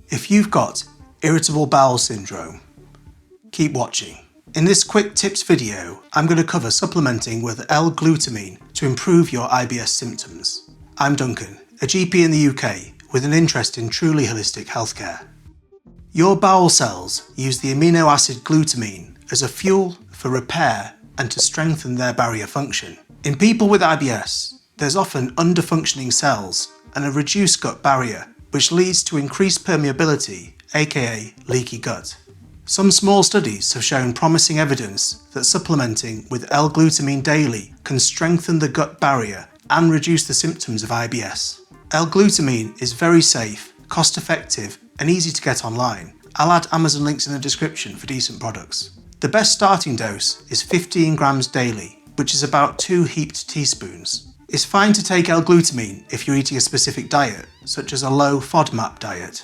if you've got irritable bowel syndrome. Keep watching. In this quick tips video, I'm going to cover supplementing with L-glutamine to improve your IBS symptoms. I'm Duncan, a GP in the UK with an interest in truly holistic healthcare. Your bowel cells use the amino acid glutamine as a fuel for repair and to strengthen their barrier function. In people with IBS, there's often underfunctioning cells and a reduced gut barrier, which leads to increased permeability, aka leaky gut. Some small studies have shown promising evidence that supplementing with L-glutamine daily can strengthen the gut barrier and reduce the symptoms of IBS. L-glutamine is very safe, cost-effective, and easy to get online. I'll add Amazon links in the description for decent products. The best starting dose is 15 grams daily, which is about 2 heaped teaspoons. It's fine to take L-glutamine if you're eating a specific diet, such as a low FODMAP diet.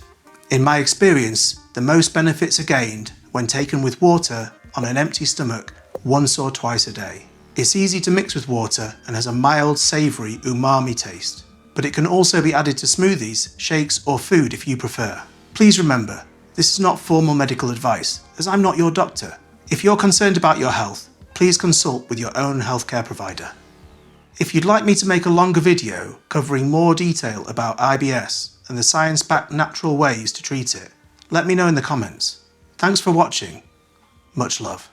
In my experience, the most benefits are gained when taken with water on an empty stomach once or twice a day. It's easy to mix with water and has a mild, savoury umami taste, but it can also be added to smoothies, shakes or food if you prefer. Please remember, this is not formal medical advice, as I'm not your doctor. If you're concerned about your health, please consult with your own healthcare provider. If you'd like me to make a longer video covering more detail about IBS and the science-backed natural ways to treat it, let me know in the comments. Thanks for watching. Much love.